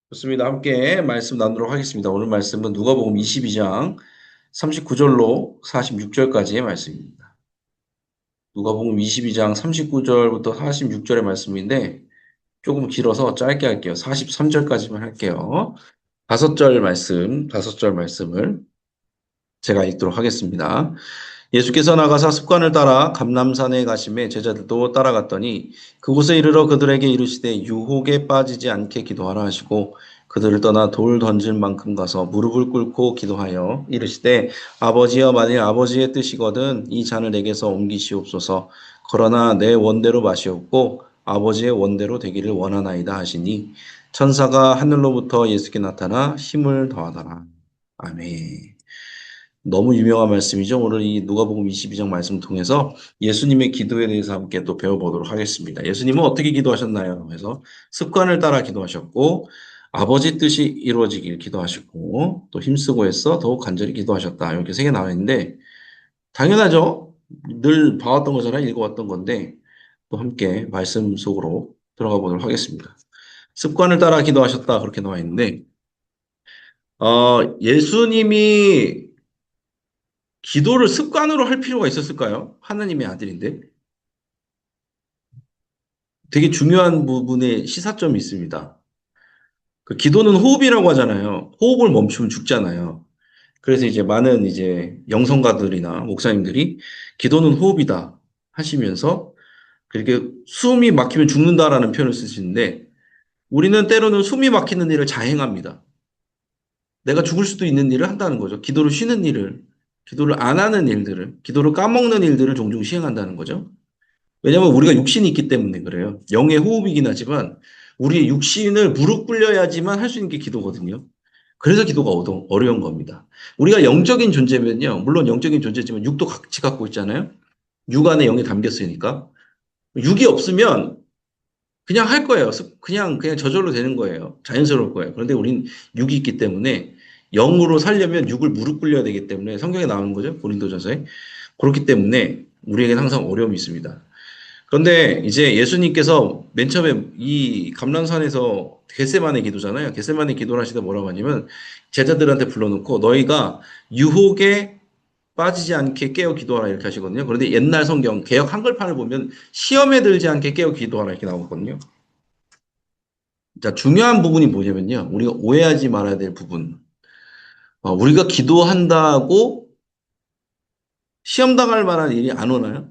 좋습니다. 함께 말씀 나누도록 하겠습니다. 오늘 말씀은 누가복음 22장 39절로 46절까지의 말씀입니다. 누가복음 22장 39절부터 46절의 말씀인데 조금 길어서 짧게 할게요. 43절까지만 할게요. 다섯 절 말씀을 제가 읽도록 하겠습니다. 예수께서 나가사 습관을 따라 감람산에 가심에 제자들도 따라갔더니 그곳에 이르러 그들에게 이르시되 유혹에 빠지지 않게 기도하라 하시고 그들을 떠나 돌 던질 만큼 가서 무릎을 꿇고 기도하여 이르시되 아버지여 만일 아버지의 뜻이거든 이 잔을 내게서 옮기시옵소서. 그러나 내 원대로 마시옵고 아버지의 원대로 되기를 원하나이다 하시니 천사가 하늘로부터 예수께 나타나 힘을 더하더라. 아멘. 너무 유명한 말씀이죠. 오늘 이 누가복음 22장 말씀을 통해서 예수님의 기도에 대해서 함께 또 배워보도록 하겠습니다. 예수님은 어떻게 기도하셨나요? 그래서 습관을 따라 기도하셨고 아버지 뜻이 이루어지길 기도하셨고 또 힘쓰고 해서 더욱 간절히 기도하셨다. 이렇게 세 개 나와 있는데 당연하죠. 늘 봐왔던 거잖아요. 읽어왔던 건데 또 함께 말씀 속으로 들어가 보도록 하겠습니다. 습관을 따라 기도하셨다. 그렇게 나와 있는데 예수님이 기도를 습관으로 할 필요가 있었을까요? 하나님의 아들인데. 되게 중요한 부분에 시사점이 있습니다. 그 기도는 호흡이라고 하잖아요. 호흡을 멈추면 죽잖아요. 그래서 이제 많은 이제 영성가들이나 목사님들이 기도는 호흡이다 하시면서 그렇게 숨이 막히면 죽는다라는 표현을 쓰시는데 우리는 때로는 숨이 막히는 일을 자행합니다. 내가 죽을 수도 있는 일을 한다는 거죠. 기도를 쉬는 일을, 기도를 안 하는 일들을, 기도를 까먹는 일들을 종종 시행한다는 거죠. 왜냐하면 우리가 육신이 있기 때문에 그래요. 영의 호흡이긴 하지만 우리의 육신을 무릎 꿇려야지만 할 수 있는 게 기도거든요. 그래서 기도가 어려운 겁니다. 우리가 영적인 존재면요. 물론 영적인 존재지만 육도 같이 갖고 있잖아요. 육 안에 영이 담겼으니까. 육이 없으면 그냥 할 거예요. 그냥 저절로 되는 거예요. 자연스러울 거예요. 그런데 우린 육이 있기 때문에 영으로 살려면 육을 무릎 꿇려야 되기 때문에 성경에 나오는 거죠. 고린도전서에. 그렇기 때문에 우리에게는 항상 어려움이 있습니다. 그런데 이제 예수님께서 맨 처음에 이 감람산에서 겟세마네 기도잖아요. 겟세마네 기도를 하시다 뭐라고 하냐면 제자들한테 불러놓고 너희가 유혹에 빠지지 않게 깨어 기도하라 이렇게 하시거든요. 그런데 옛날 성경 개역 한글판을 보면 시험에 들지 않게 깨어 기도하라 이렇게 나오거든요. 자, 중요한 부분이 뭐냐면요. 우리가 오해하지 말아야 될 부분. 우리가 기도한다고 시험 당할 만한 일이 안 오나요?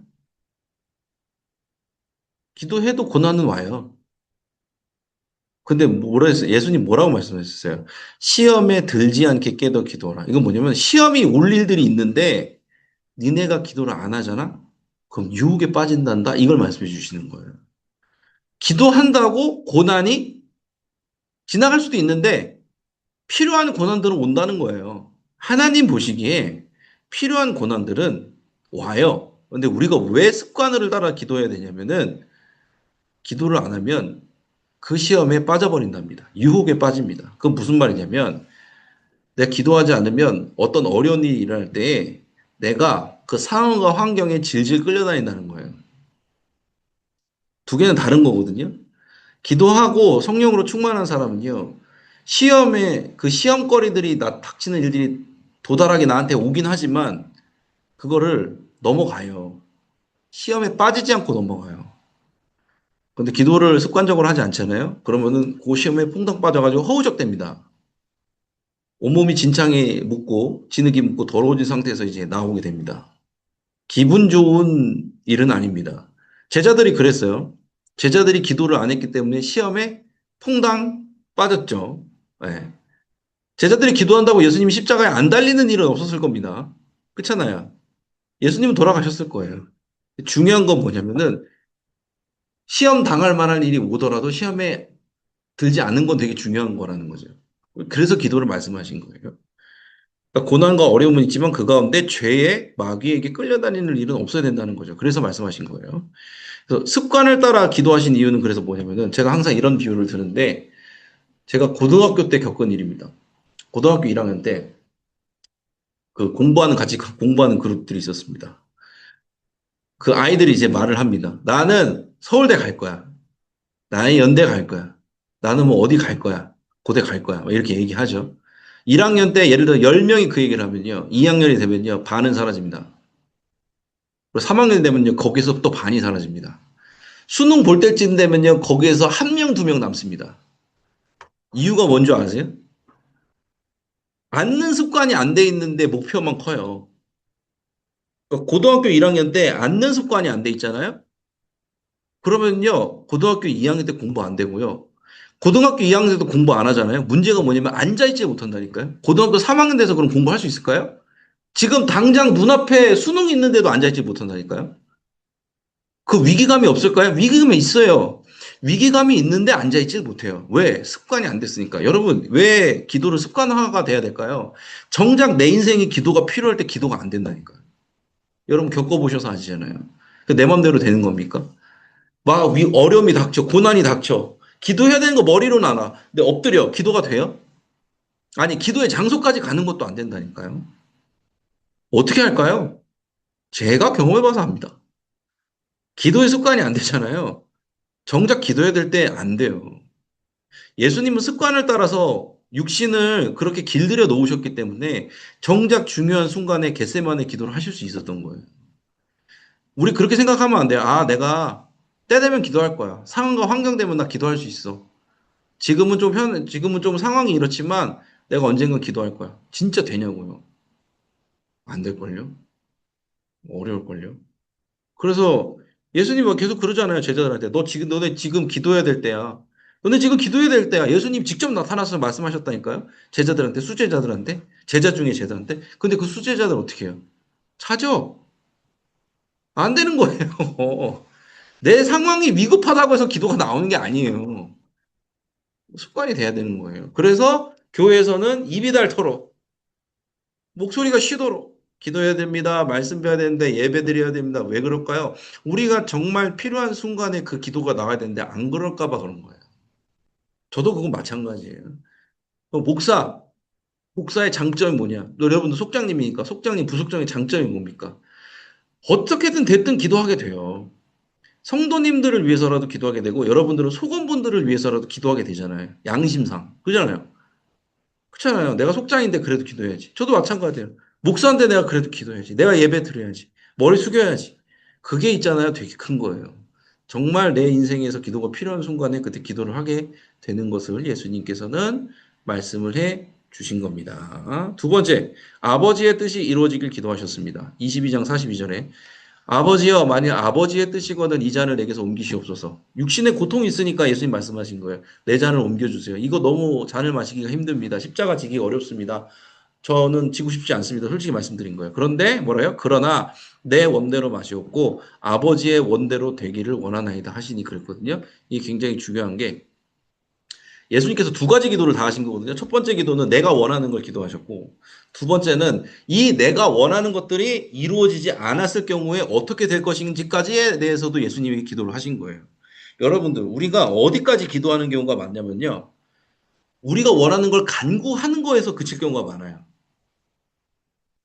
기도해도 고난은 와요. 근데 뭐라 했어요? 예수님 뭐라고 말씀하셨어요? 시험에 들지 않게 깨도 기도하라. 이건 뭐냐면 시험이 올 일들이 있는데 니네가 기도를 안 하잖아? 그럼 유혹에 빠진단다? 이걸 말씀해 주시는 거예요. 기도한다고 고난이 지나갈 수도 있는데 필요한 고난들은 온다는 거예요. 하나님 보시기에 필요한 고난들은 와요. 근데 우리가 왜 습관을 따라 기도해야 되냐면은 기도를 안 하면 그 시험에 빠져버린답니다. 유혹에 빠집니다. 그건 무슨 말이냐면 내가 기도하지 않으면 어떤 어려운 일이 일어날 때 내가 그 상황과 환경에 질질 끌려다닌다는 거예요. 두 개는 다른 거거든요. 기도하고 성령으로 충만한 사람은요, 시험에 그 시험거리들이 닥치는 일들이 도달하게 나한테 오긴 하지만 그거를 넘어가요. 시험에 빠지지 않고 넘어가요. 근데 기도를 습관적으로 하지 않잖아요. 그러면은 그 시험에 퐁당 빠져가지고 허우적됩니다. 온몸이 진창에 묻고 진흙이 묻고 더러워진 상태에서 이제 나오게 됩니다. 기분 좋은 일은 아닙니다. 제자들이 그랬어요. 제자들이 기도를 안 했기 때문에 시험에 퐁당 빠졌죠. 예. 제자들이 기도한다고 예수님이 십자가에 안 달리는 일은 없었을 겁니다. 그렇잖아요. 예수님은 돌아가셨을 거예요. 중요한 건 뭐냐면은 시험 당할 만한 일이 오더라도 시험에 들지 않는 건 되게 중요한 거라는 거죠. 그래서 기도를 말씀하신 거예요. 그러니까 고난과 어려움은 있지만 그 가운데 죄의 마귀에게 끌려다니는 일은 없어야 된다는 거죠. 그래서 말씀하신 거예요. 그래서 습관을 따라 기도하신 이유는 그래서 뭐냐면은 제가 항상 이런 비유를 드는데 제가 고등학교 때 겪은 일입니다. 고등학교 1학년 때 그 같이 공부하는 그룹들이 있었습니다. 그 아이들이 이제 말을 합니다. 나는 서울대 갈 거야. 나는 연대 갈 거야. 나는 뭐 어디 갈 거야. 고대 갈 거야. 막 이렇게 얘기하죠. 1학년 때 예를 들어 10명이 그 얘기를 하면요. 2학년이 되면요. 반은 사라집니다. 그리고 3학년이 되면요. 거기서 또 반이 사라집니다. 수능 볼 때쯤 되면요. 거기에서 한 명, 두 명 남습니다. 이유가 뭔지 아세요? 앉는 습관이 안 돼 있는데 목표만 커요. 그러니까 고등학교 1학년 때 앉는 습관이 안 돼 있잖아요? 그러면요. 고등학교 2학년 때 공부 안 되고요. 고등학교 2학년 때도 공부 안 하잖아요. 문제가 뭐냐면 앉아있지 못한다니까요. 고등학교 3학년 돼서 그럼 공부할 수 있을까요? 지금 당장 눈앞에 수능 있는데도 앉아있지 못한다니까요. 그 위기감이 없을까요? 위기감이 있어요. 위기감이 있는데 앉아있지 못해요. 왜? 습관이 안 됐으니까. 여러분, 왜 기도를 습관화가 돼야 될까요? 정작 내 인생에 기도가 필요할 때 기도가 안 된다니까요. 여러분 겪어보셔서 아시잖아요. 내 맘대로 되는 겁니까? 막 어려움이 닥쳐, 고난이 닥쳐. 기도해야 되는 거 머리로는 알아. 근데 엎드려. 기도가 돼요? 아니, 기도의 장소까지 가는 것도 안 된다니까요. 어떻게 할까요? 제가 경험해봐서 합니다. 기도의 습관이 안 되잖아요. 정작 기도해야 될 때 안 돼요. 예수님은 습관을 따라서 육신을 그렇게 길들여 놓으셨기 때문에 정작 중요한 순간에 겟세마네 기도를 하실 수 있었던 거예요. 우리 그렇게 생각하면 안 돼요. 아, 내가 때 되면 기도할 거야. 상황과 환경 되면 나 기도할 수 있어. 지금은 좀 상황이 이렇지만 내가 언젠간 기도할 거야. 진짜 되냐고요? 안 될걸요? 어려울걸요? 그래서 예수님이 계속 그러잖아요. 제자들한테. 너네 지금 기도해야 될 때야. 너네 지금 기도해야 될 때야. 예수님 직접 나타나서 말씀하셨다니까요. 제자들한테, 수제자들한테, 제자 중에 제자한테. 근데 그 수제자들 어떻게 해요? 찾아. 안 되는 거예요. 내 상황이 위급하다고 해서 기도가 나오는 게 아니에요. 습관이 돼야 되는 거예요. 그래서 교회에서는 입이 닳도록 목소리가 쉬도록 기도해야 됩니다. 말씀 배워야 되는데 예배 드려야 됩니다. 왜 그럴까요? 우리가 정말 필요한 순간에 그 기도가 나와야 되는데 안 그럴까 봐 그런 거예요. 저도 그건 마찬가지예요. 목사, 목사의 장점이 뭐냐? 여러분들 속장님이니까 속장님, 부속장의 장점이 뭡니까? 어떻게든 됐든 기도하게 돼요. 성도님들을 위해서라도 기도하게 되고 여러분들은 속원분들을 위해서라도 기도하게 되잖아요. 양심상. 그잖아요. 그렇잖아요. 내가 속장인데 그래도 기도해야지. 저도 마찬가지예요. 목사인데 내가 그래도 기도해야지. 내가 예배 드려야지. 머리 숙여야지. 그게 있잖아요. 되게 큰 거예요. 정말 내 인생에서 기도가 필요한 순간에 그때 기도를 하게 되는 것을 예수님께서는 말씀을 해 주신 겁니다. 두 번째, 아버지의 뜻이 이루어지길 기도하셨습니다. 22장 42절에 아버지여, 만일 아버지의 뜻이거든 이 잔을 내게서 옮기시옵소서. 육신의 고통이 있으니까 예수님 말씀하신 거예요. 내 잔을 옮겨주세요. 이거 너무 잔을 마시기가 힘듭니다. 십자가 지기 어렵습니다. 저는 지고 싶지 않습니다. 솔직히 말씀드린 거예요. 그런데 뭐라요? 그러나 내 원대로 마시옵고 아버지의 원대로 되기를 원하나이다 하시니 그랬거든요. 이게 굉장히 중요한 게 예수님께서 두 가지 기도를 다 하신 거거든요. 첫 번째 기도는 내가 원하는 걸 기도하셨고, 두 번째는 이 내가 원하는 것들이 이루어지지 않았을 경우에 어떻게 될 것인지까지에 대해서도 예수님이 기도를 하신 거예요. 여러분들, 우리가 어디까지 기도하는 경우가 많냐면요. 우리가 원하는 걸 간구하는 거에서 그칠 경우가 많아요.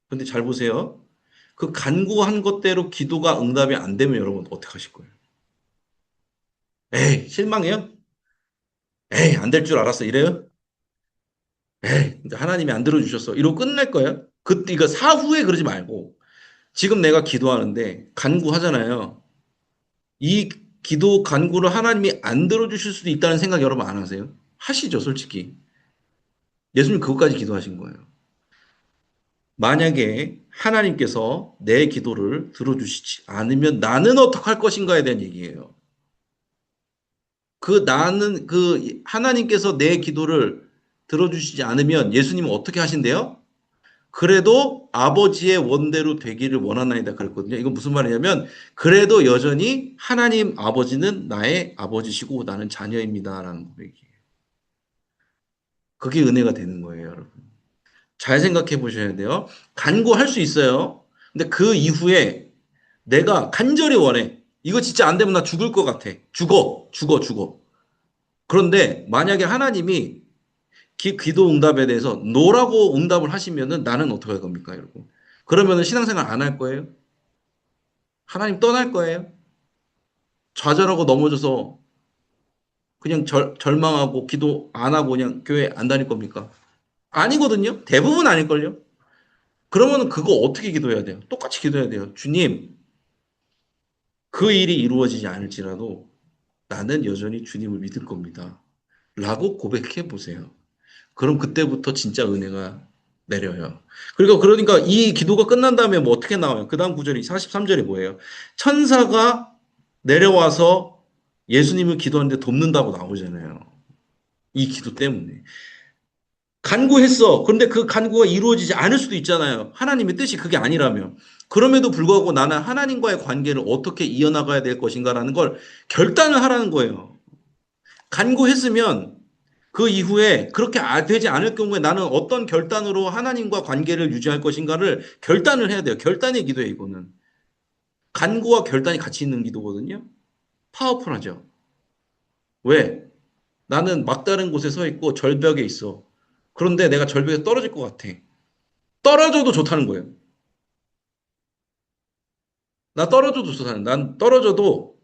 근데 잘 보세요. 그 간구한 것대로 기도가 응답이 안 되면 여러분 어떻게 하실 거예요? 에이, 실망해요? 에이, 안 될 줄 알았어. 이래요? 에이, 이제 하나님이 안 들어주셨어. 이러고 끝낼 거예요? 이거 사후에 그러지 말고, 지금 내가 기도하는데, 간구하잖아요. 이 기도 간구를 하나님이 안 들어주실 수도 있다는 생각 여러분 안 하세요? 하시죠, 솔직히. 예수님 그것까지 기도하신 거예요. 만약에 하나님께서 내 기도를 들어주시지 않으면 나는 어떡할 것인가에 대한 얘기예요. 하나님께서 내 기도를 들어주시지 않으면 예수님은 어떻게 하신대요? 그래도 아버지의 원대로 되기를 원하나이다 그랬거든요. 이건 무슨 말이냐면 그래도 여전히 하나님 아버지는 나의 아버지시고 나는 자녀입니다라는 고백이에요. 그게 은혜가 되는 거예요, 여러분. 잘 생각해 보셔야 돼요. 간구할 수 있어요. 근데 그 이후에 내가 간절히 원해. 이거 진짜 안 되면 나 죽을 것 같아. 죽어, 죽어, 죽어. 그런데 만약에 하나님이 기도 응답에 대해서 노라고 응답을 하시면은 나는 어떻게 할 겁니까, 여러분? 그러면은 신앙생활 안 할 거예요? 하나님 떠날 거예요? 좌절하고 넘어져서 그냥 절망하고 기도 안 하고 그냥 교회 안 다닐 겁니까? 아니거든요. 대부분 아닐걸요. 그러면 그거 어떻게 기도해야 돼요? 똑같이 기도해야 돼요. 주님, 그 일이 이루어지지 않을지라도 나는 여전히 주님을 믿을 겁니다. 라고 고백해 보세요. 그럼 그때부터 진짜 은혜가 내려요. 그리고 그러니까 이 기도가 끝난 다음에 뭐 어떻게 나와요? 그 다음 구절이 43절이 뭐예요? 천사가 내려와서 예수님을 기도하는데 돕는다고 나오잖아요. 이 기도 때문에. 간구했어. 그런데 그 간구가 이루어지지 않을 수도 있잖아요. 하나님의 뜻이 그게 아니라면. 그럼에도 불구하고 나는 하나님과의 관계를 어떻게 이어나가야 될 것인가라는 걸 결단을 하라는 거예요. 간구했으면 그 이후에 그렇게 되지 않을 경우에 나는 어떤 결단으로 하나님과 관계를 유지할 것인가를 결단을 해야 돼요. 결단의 기도예요, 이거는. 간구와 결단이 같이 있는 기도거든요. 파워풀하죠. 왜? 나는 막다른 곳에 서 있고 절벽에 있어. 그런데 내가 절벽에 떨어질 것 같아. 떨어져도 좋다는 거예요. 나 떨어져도 좋다는. 난 떨어져도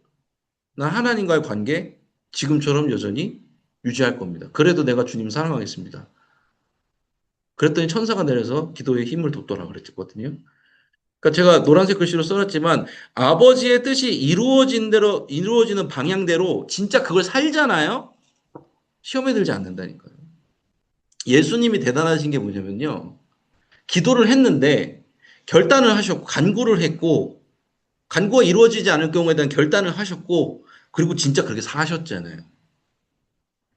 난 하나님과의 관계 지금처럼 여전히 유지할 겁니다. 그래도 내가 주님 사랑하겠습니다. 그랬더니 천사가 내려서 기도에 힘을 돋더라 그랬거든요. 그러니까 제가 노란색 글씨로 써놨지만 아버지의 뜻이 이루어진 대로 이루어지는 방향대로 진짜 그걸 살잖아요. 시험에 들지 않는다니까요. 예수님이 대단하신 게 뭐냐면요. 기도를 했는데 결단을 하셨고 간구를 했고 간구가 이루어지지 않을 경우에 대한 결단을 하셨고 그리고 진짜 그렇게 사셨잖아요.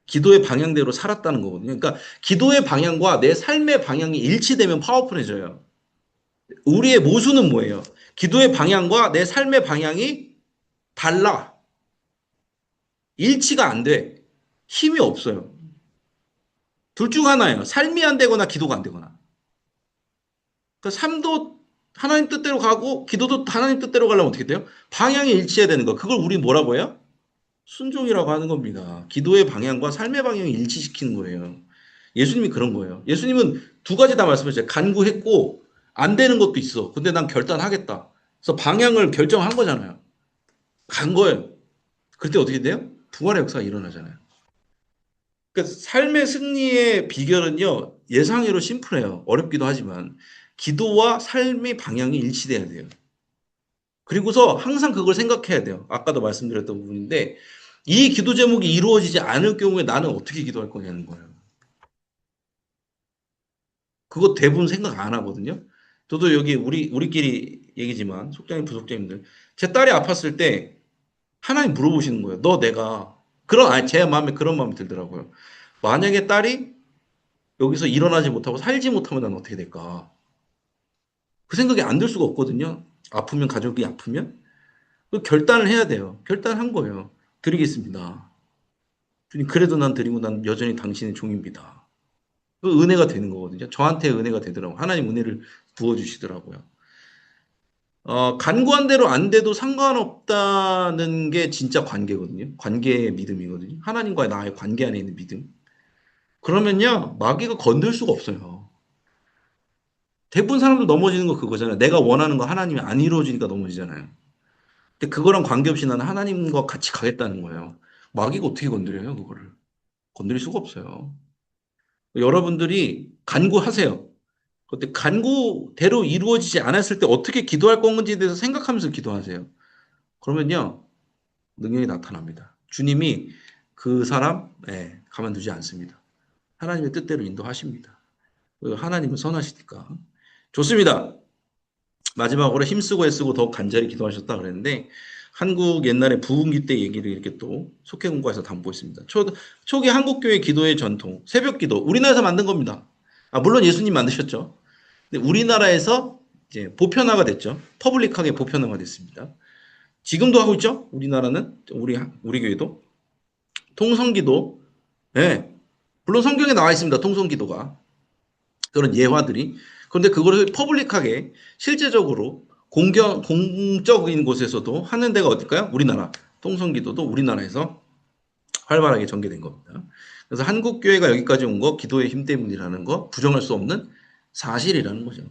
기도의 방향대로 살았다는 거거든요. 그러니까 기도의 방향과 내 삶의 방향이 일치되면 파워풀해져요. 우리의 모순은 뭐예요? 기도의 방향과 내 삶의 방향이 달라. 일치가 안 돼. 힘이 없어요. 둘 중 하나예요. 삶이 안 되거나 기도가 안 되거나. 그러니까 삶도 하나님 뜻대로 가고 기도도 하나님 뜻대로 가려면 어떻게 돼요? 방향이 일치해야 되는 거. 그걸 우리 뭐라고 해요? 순종이라고 하는 겁니다. 기도의 방향과 삶의 방향을 일치시키는 거예요. 예수님이 그런 거예요. 예수님은 두 가지 다 말씀하셨어요. 간구했고 안 되는 것도 있어. 근데 난 결단하겠다. 그래서 방향을 결정한 거잖아요. 간 거예요. 그때 어떻게 돼요? 부활의 역사가 일어나잖아요. 그러니까 삶의 승리의 비결은요, 예상외로 심플해요. 어렵기도 하지만. 기도와 삶의 방향이 일치돼야 돼요. 그리고서 항상 그걸 생각해야 돼요. 아까도 말씀드렸던 부분인데, 이 기도 제목이 이루어지지 않을 경우에 나는 어떻게 기도할 거냐는 거예요. 그거 대부분 생각 안 하거든요. 저도 여기 우리끼리 얘기지만, 속장님, 부속장님들. 제 딸이 아팠을 때, 하나님 물어보시는 거예요. 너 내가, 아니, 제 마음에 그런 마음이 들더라고요. 만약에 딸이 여기서 일어나지 못하고 살지 못하면 난 어떻게 될까? 그 생각이 안 들 수가 없거든요. 아프면 가족이 아프면 그 결단을 해야 돼요. 결단한 거예요. 드리겠습니다. 주님 그래도 난 드리고 난 여전히 당신의 종입니다. 그 은혜가 되는 거거든요. 저한테 은혜가 되더라고요. 하나님 은혜를 부어주시더라고요. 간구한 대로 안 돼도 상관없다는 게 진짜 관계거든요. 관계의 믿음이거든요. 하나님과의 나의 관계 안에 있는 믿음. 그러면요, 마귀가 건들 수가 없어요. 대부분 사람들 넘어지는 거 그거잖아요. 내가 원하는 거 하나님이 안 이루어지니까 넘어지잖아요. 근데 그거랑 관계없이 나는 하나님과 같이 가겠다는 거예요. 마귀가 어떻게 건드려요, 그거를? 건드릴 수가 없어요. 여러분들이 간구하세요. 근데 간구대로 이루어지지 않았을 때 어떻게 기도할 건지에 대해서 생각하면서 기도하세요. 그러면요, 능력이 나타납니다. 주님이 그 사람, 가만두지 않습니다. 하나님의 뜻대로 인도하십니다. 하나님은 선하시니까. 좋습니다. 마지막으로 힘쓰고 애쓰고 더욱 간절히 기도하셨다 그랬는데 한국 옛날에 부흥기 때 얘기를 이렇게 또 속회공과에서 담고 있습니다. 초기 한국교회 기도의 전통, 새벽 기도, 우리나라에서 만든 겁니다. 물론 예수님 만드셨죠. 근데 우리나라에서 이제 보편화가 됐죠. 퍼블릭하게 보편화가 됐습니다. 지금도 하고 있죠. 우리나라는 우리 교회도 통성기도, 예, 물론 성경에 나와 있습니다. 통성기도가 그런 예화들이. 그런데 그거를 퍼블릭하게 실제적으로 공적인 곳에서도 하는 데가 어딜까요? 우리나라. 통성기도도 우리나라에서 활발하게 전개된 겁니다. 그래서 한국교회가 여기까지 온 거 기도의 힘 때문이라는 거 부정할 수 없는 사실이라는 거죠.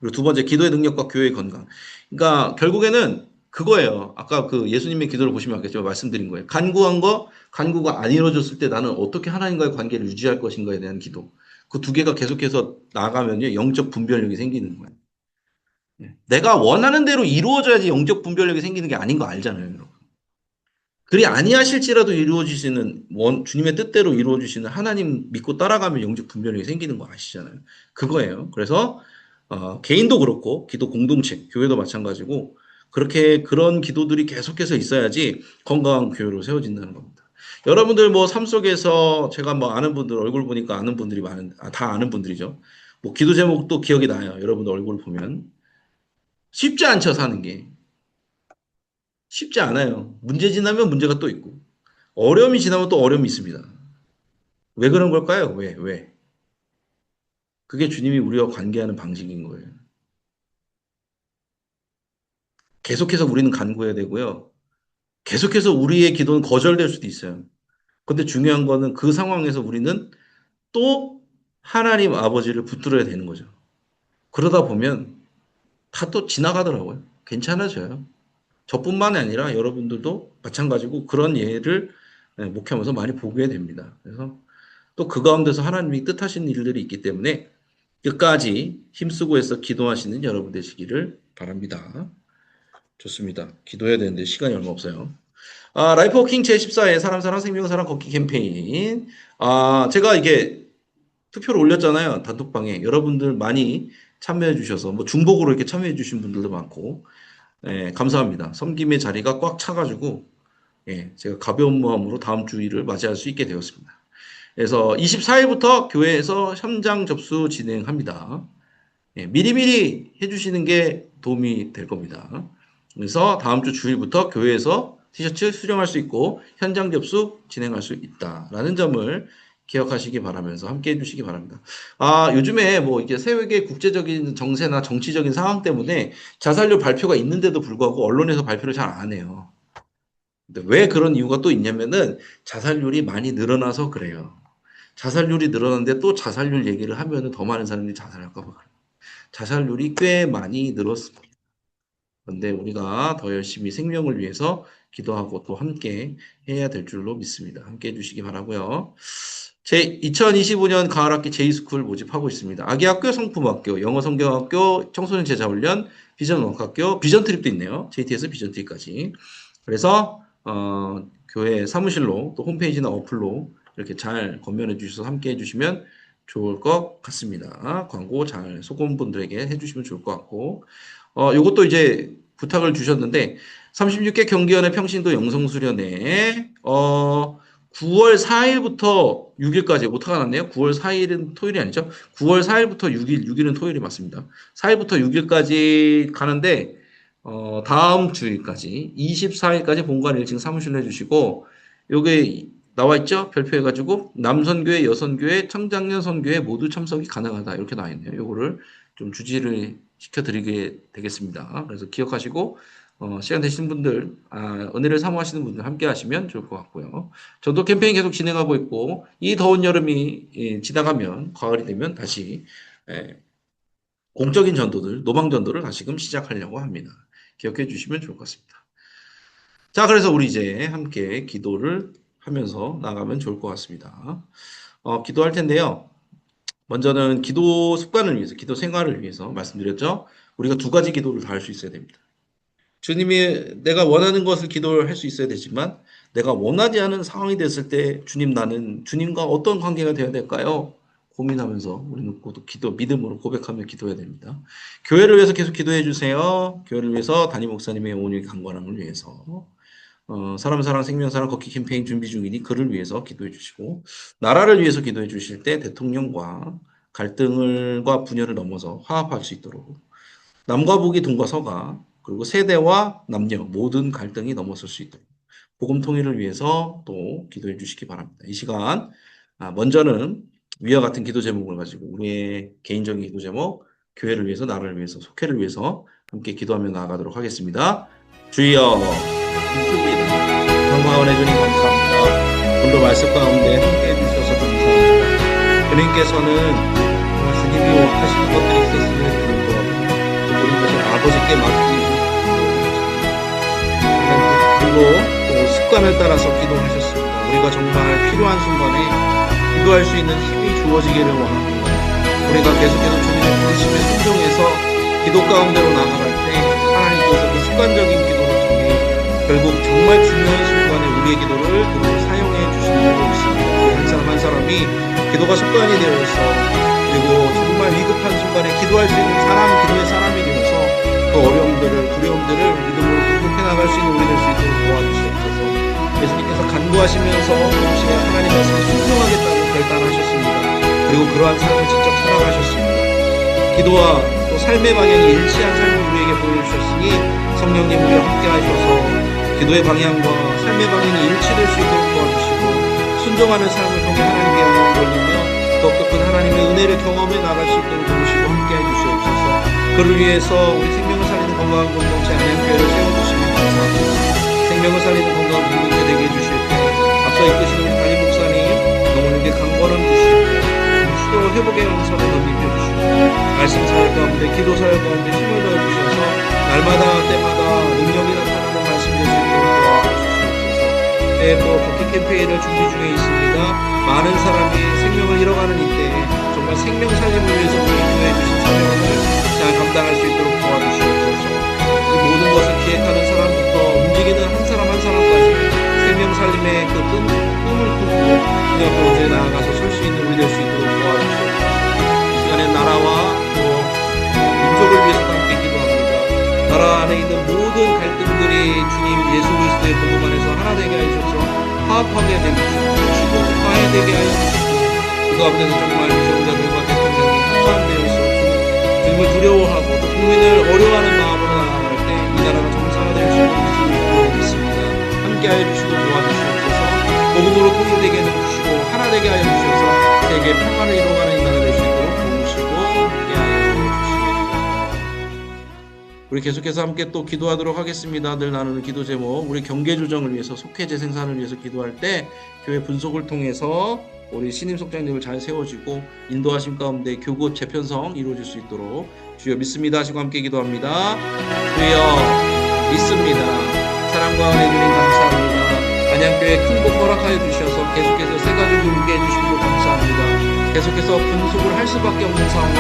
그리고 두 번째 기도의 능력과 교회의 건강. 그러니까 결국에는 그거예요. 아까 그 예수님의 기도를 보시면 알겠지만 말씀드린 거예요. 간구한 거, 간구가 안 이루어졌을 때 나는 어떻게 하나님과의 관계를 유지할 것인가에 대한 기도. 그 두 개가 계속해서 나가면요, 영적 분별력이 생기는 거예요. 내가 원하는 대로 이루어져야지 영적 분별력이 생기는 게 아닌 거 알잖아요, 여러분. 그리 아니하실지라도 이루어지시는 주님의 뜻대로 이루어지시는 하나님 믿고 따라가면 영적 분별력이 생기는 거 아시잖아요. 그거예요. 그래서 개인도 그렇고 기도 공동체, 교회도 마찬가지고 그렇게 그런 기도들이 계속해서 있어야지 건강한 교회로 세워진다는 겁니다. 여러분들 뭐 삶 속에서 제가 뭐 아는 분들 얼굴 보니까 아는 분들이 다 아는 분들이죠. 뭐 기도 제목도 기억이 나요. 여러분들 얼굴 보면 쉽지 않죠, 사는 게. 쉽지 않아요. 문제 지나면 문제가 또 있고, 어려움이 지나면 또 어려움이 있습니다. 왜 그런 걸까요? 왜? 그게 주님이 우리와 관계하는 방식인 거예요. 계속해서 우리는 간구해야 되고요. 계속해서 우리의 기도는 거절될 수도 있어요. 근데 중요한 거는 그 상황에서 우리는 또 하나님 아버지를 붙들어야 되는 거죠. 그러다 보면 다 또 지나가더라고요. 괜찮아져요. 저뿐만이 아니라 여러분들도 마찬가지고 그런 예를 목회하면서 많이 보게 됩니다. 그래서 또 그 가운데서 하나님이 뜻하시는 일들이 있기 때문에 끝까지 힘쓰고 해서 기도하시는 여러분 되시기를 바랍니다. 좋습니다. 기도해야 되는데 시간이 얼마 없어요. 라이프 워킹 제14회 사람 사랑 생명 사랑 걷기 캠페인. 제가 이게 투표를 올렸잖아요. 단톡방에. 여러분들 많이 참여해 주셔서 뭐 중복으로 이렇게 참여해 주신 분들도 많고 감사합니다. 섬김의 자리가 꽉 차가지고 제가 가벼운 마음으로 다음 주일을 맞이할 수 있게 되었습니다. 그래서 24일부터 교회에서 현장 접수 진행합니다. 미리미리 해주시는 게 도움이 될 겁니다. 그래서 다음 주 주일부터 교회에서 티셔츠 수령할 수 있고 현장 접수 진행할 수 있다라는 점을 기억하시기 바라면서 함께 해주시기 바랍니다. 요즘에 뭐 이게 세계 국제적인 정세나 정치적인 상황 때문에 자살률 발표가 있는데도 불구하고 언론에서 발표를 잘 안 해요. 근데 왜 그런 이유가 또 있냐면은 자살률이 많이 늘어나서 그래요. 자살률이 늘어났는데 또 자살률 얘기를 하면은 더 많은 사람들이 자살할까 봐 그래요. 자살률이 꽤 많이 늘었습니다. 그런데 우리가 더 열심히 생명을 위해서 기도하고 또 함께 해야 될 줄로 믿습니다. 함께 해주시기 바라고요. 제 2025년 가을학기 제이스쿨 모집하고 있습니다. 아기학교, 성품학교, 영어성경학교, 청소년 제자훈련, 비전원학교, 비전트립도 있네요. JT에서 비전트립까지. 그래서 교회 사무실로 또 홈페이지나 어플로 이렇게 잘 건면해 주셔서 함께 해주시면 좋을 것 같습니다. 광고 잘 소금분들에게 해주시면 좋을 것 같고 요것도 이제 부탁을 주셨는데 36개 경기연의 평신도 영성수련회 9월 4일부터 6일까지 오타가 났네요. 9월 4일은 토요일이 아니죠. 9월 4일부터 6일은 토요일이 맞습니다. 4일부터 6일까지 가는데 다음 주일까지 24일까지 본관 1층 사무실로 해주시고 요게 나와 있죠? 별표해가지고 남선교회, 여선교회, 청장년 선교회 모두 참석이 가능하다 이렇게 나와 있네요. 요거를 좀 주지를 시켜드리게 되겠습니다. 그래서 기억하시고 시간 되시는 분들, 은혜를 사모하시는 분들 함께 하시면 좋을 것 같고요. 저도 캠페인 계속 진행하고 있고 이 더운 여름이 지나가면 가을이 되면 다시 공적인 전도들, 노방 전도를 다시금 시작하려고 합니다. 기억해 주시면 좋을 것 같습니다. 자, 그래서 우리 이제 함께 기도를 하면서 나가면 좋을 것 같습니다. 기도할 텐데요. 먼저는 기도 습관을 위해서, 기도 생활을 위해서 말씀드렸죠. 우리가 두 가지 기도를 다 할 수 있어야 됩니다. 주님이 내가 원하는 것을 기도를 할 수 있어야 되지만 내가 원하지 않은 상황이 됐을 때 주님 나는 주님과 어떤 관계가 되어야 될까요? 고민하면서 우리는 기도 믿음으로 고백하며 기도해야 됩니다. 교회를 위해서 계속 기도해 주세요. 교회를 위해서 담임 목사님의 온유의 강건함을 위해서 사람 사랑 생명 사랑 걷기 캠페인 준비 중이니 그를 위해서 기도해 주시고 나라를 위해서 기도해 주실 때 대통령과 갈등과 분열을 넘어서 화합할 수 있도록 남과 북이 동과 서가 그리고 세대와 남녀 모든 갈등이 넘어설 수 있도록 복음 통일을 위해서 또 기도해 주시기 바랍니다. 이 시간 먼저는 위와 같은 기도 제목을 가지고 우리의 개인적인 기도 제목, 교회를 위해서, 나라를 위해서, 속회를 위해서 함께 기도하며 나아가도록 하겠습니다. 주여 믿습니다. 평화원의 주님 감사합니다. 오늘도 말씀 가운데 함께 해주셔서 감사합니다. 주님께서는 주님이 하시는 것들이 있었음에도 불구하고 모든 것을 아버지께 맡기고 그리고 또 습관을 따라서 기도하셨습니다. 우리가 정말 필요한 순간에 기도할 수 있는 힘이 주어지기를 원합니다. 우리가 계속해서 주님의 부르심에 순종해서 기도 가운데로 나아갈 때 하나님께서 그 습관적인 기도를 통해 결국 정말 중요한 순간에 우리의 기도를 그대로 사용해 주시는 줄 믿습니다. 우리 한 사람 한 사람이 기도가 습관이 되어 있어 그리고 정말 위급한 순간에 기도할 수 있는 기도의 사람이 되어서 그 어려움들을 두려움들을 믿음으로 극복해 나갈 수 있는 우리 될 수 있도록 도와주시옵소서. 예수님께서 간구하시면서 동시에 하나님 말씀에 순종하겠다고 결단하셨습니다. 그리고 그러한 삶을 직접 살아가셨습니다. 기도와 또 삶의 방향이 일치한 삶을 우리에게 보여주셨으니 성령님 우리와 함께 하셔서 기도의 방향과 삶의 방향이 일치될 수 있도록 도와주시고 순종하는 삶을 통해 하나님께 영광을 돌리며 더욱더 큰 하나님의 은혜를 경험해 나갈 수 있도록 도우시고 함께해 주시옵소서. 그를 위해서 우리 생명을 살리는 건강한 공동체 안양교회를 세워주시면 감사합니다. 생명을 살리는 건강한 공동체 되게 해주실 때 앞서 이끄시는 우리 담임 목사님 영혼에게 강건함 주시고 수도 회복의 영선을 덧입혀 주시고 말씀 사역 가운데 기도 사역 가운데 힘을 더해 주셔서 날마다 때마다 능력이 나타나는 말씀 되실 수 있도록 도와주시옵소서. 또 버킷 캠페인을 준비 중에 있습니다. 많은 사람이 생명을 잃어가는 이때 정말 생명 살림을 위해서 우리 교회에 주신 사명을 잘 감당할 수 있도록 도와주시옵소서. 이 모든 것을 기획하는 사람부터 움직이는 한 사람 한 사람까지 생명 살림의 그 꿈을 꾸고 그 앞에 나아가서 설 수 있는 우리 될 수 있도록 도와주시옵소서. 이 시간에 나라와 또 민족을 위해서 함께 기도합니다. 나라 안에 있는 모든 갈등들이 주님 예수 그리스도의 복음 안에서 하나 되게 하셔서 화합하게 되시고 화해되게 하여 주시고 그 가운데서 정말 지정자들과 대통령이 한마음 되어 있어 주님을 두려워하고 또 국민을 어려워하는 마음으로 나아갈 때 이 나라가 정상화될 수 있는 믿습니다. 함께하여 주시고 도와주시옵소서. 복음으로 통일되게 해주시고 하나 되게 하여 주셔서 세계 평화를 이루어가는 이 나라 될 수 있도록 도우시고 함께하여 주시옵소서. 우리 계속해서 함께 또 기도하도록 하겠습니다. 늘 나누는 기도 제목 우리 경계 조정을 위해서 속회제 생산을 위해서 기도할 때 교회 분속을 통해서 우리 신임 속장님을 잘 세워지고 인도하심 가운데 교구 재편성 이루어질 수 있도록 주여 믿습니다 하시고 함께 기도합니다. 주여 믿습니다. 사랑과 은혜 주님 감사합니다. 안양교회 큰 복 허락하여 주셔서 계속해서 새 가족이 오게 해주시고 감사합니다. 계속해서 분속을 할 수밖에 없는 상황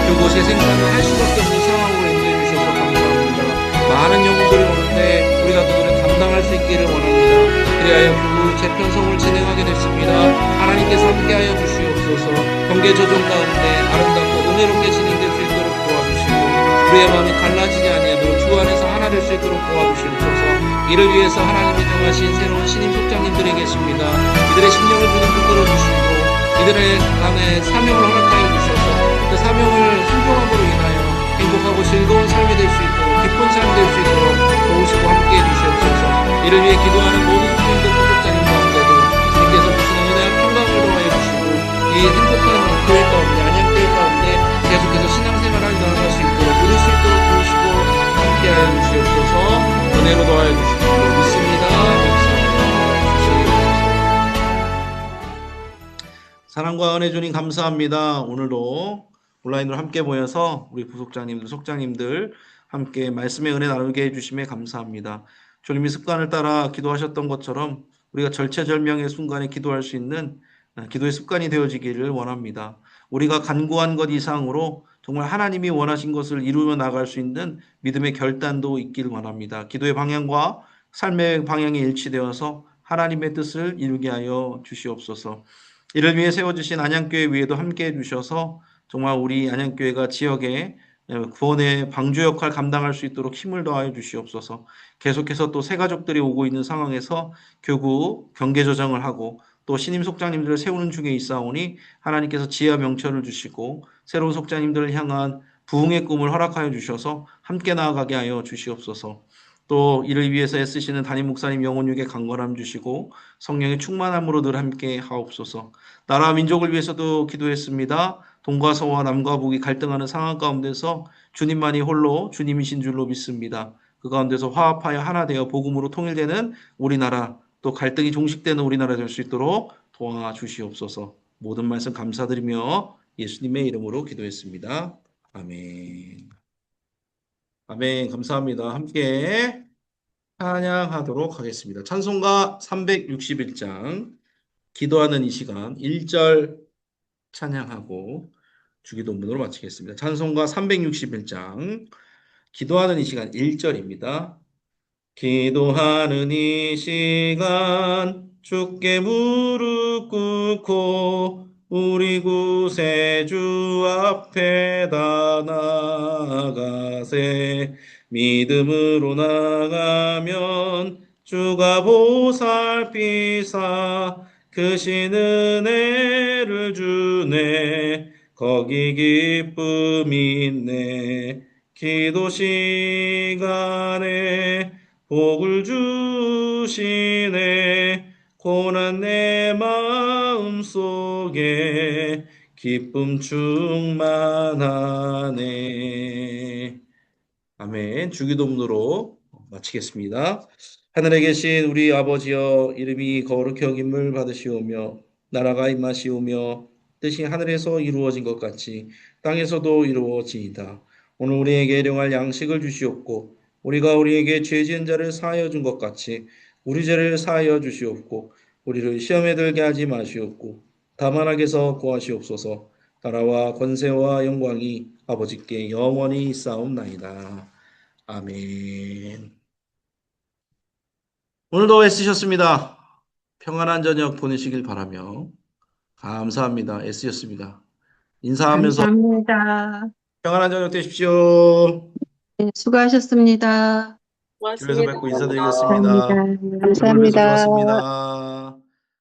교구 재생산을 할 수밖에 없는 상황으로 인도해 주셔서 감사합니다. 많은 영혼들이 오는데 우리가 그들을 감당할 수 있기를 원합니다. 그리하여 교구 재편성을 진행하게 됐습니다. 하나님께서 함께하여 주시옵소서. 경계 조정 가운데 아름답고 은혜롭게 진행될 수 있도록 도와주시고 우리의 마음이 갈라지지 아니하도록 주 안에서 하나 될 수 있도록 도와주시옵소서. 이를 위해서 하나님이 정하신 새로운 신임 속장님들이 계십니다. 이들의 심령을 주님 붙들어 주시고 이들의 안에 사명을 허락하여 주셔서 그 사명을 순종함으로 인하여 행복하고 즐거운 삶이 될 수 있도록 기쁜 삶이 될 수 있도록 도우시고 함께해 주시옵소서. 이를 위해 기도하는 모든 성도님들 구독자님 가운데도 주님께서 주시는 은혜와 평강을 더하여 주시고 이 행복한 교회 가운데 안양교회 가운데 계속해서 신앙생활을 나아갈 수 있도록 누릴 수 있도록 도우시고 함께하여 주시옵소서. 은혜로 더하여 주시고 믿습니다. 사랑과 은혜 주님 감사합니다. 오늘도 온라인으로 함께 모여서 우리 부속장님들, 속장님들 함께 말씀의 은혜 나누게 해주심에 감사합니다. 주님이 습관을 따라 기도하셨던 것처럼 우리가 절체절명의 순간에 기도할 수 있는 기도의 습관이 되어지기를 원합니다. 우리가 간구한 것 이상으로 정말 하나님이 원하신 것을 이루며 나갈 수 있는 믿음의 결단도 있기를 원합니다. 기도의 방향과 삶의 방향이 일치되어서 하나님의 뜻을 이루게 하여 주시옵소서. 이를 위해 세워주신 안양교회 위에도 함께해 주셔서 정말 우리 안양교회가 지역에 구원의 방주 역할 감당할 수 있도록 힘을 더하여 주시옵소서. 계속해서 또 새 가족들이 오고 있는 상황에서 교구 경계 조정을 하고 또 신임 속장님들을 세우는 중에 있사오니 하나님께서 지혜와 명철을 주시고 새로운 속장님들을 향한 부흥의 꿈을 허락하여 주셔서 함께 나아가게 하여 주시옵소서. 또 이를 위해서 애쓰시는 담임 목사님 영혼육에 강건함 주시고 성령의 충만함으로 늘 함께 하옵소서. 나라와 민족을 위해서도 기도했습니다. 동과 서와 남과 북이 갈등하는 상황 가운데서 주님만이 홀로 주님이신 줄로 믿습니다. 그 가운데서 화합하여 하나 되어 복음으로 통일되는 우리나라 또 갈등이 종식되는 우리나라 될 수 있도록 도와주시옵소서. 모든 말씀 감사드리며 예수님의 이름으로 기도했습니다. 아멘. 아멘. 감사합니다. 함께 찬양하도록 하겠습니다. 찬송가 361장, 기도하는 이 시간 1절 찬양하고 주기도문으로 마치겠습니다. 찬송가 361장, 기도하는 이 시간 1절입니다. 기도하는 이 시간 주께 무릎 꿇고 우리 구세주 앞에 다 나아가세. 믿음으로 나가면 주가 보살피사 크신 은혜를 주네. 거기 기쁨 있네. 기도 시간에 복을 주시네. 고난 내 마음 속에 기쁨 충만하네. 아멘. 주기도문으로 마치겠습니다. 하늘에 계신 우리 아버지여, 이름이 거룩히 여김을 받으시오며 나라가 임하시오며 뜻이 하늘에서 이루어진 것 같이 땅에서도 이루어지이다. 오늘 우리에게 일용할 양식을 주시옵고 우리가 우리에게 죄 지은 자를 사하여 준 것 같이 우리 죄를 사하여 주시옵고 우리를 시험에 들게 하지 마시옵고 다만 악에서 구하시옵소서. 나라와 권세와 영광이 아버지께 영원히 있사옵나이다. 아멘. 오늘도 애쓰셨습니다. 평안한 저녁 보내시길 바라며 감사합니다. 애쓰셨습니다. 인사하면서 감사합니다. 평안한 저녁 되십시오. 네, 수고하셨습니다. 교회에서 고맙습니다. 뵙고 감사합니다. 인사드리겠습니다. 얼굴 뵈서 감사합니다. 좋았습니다.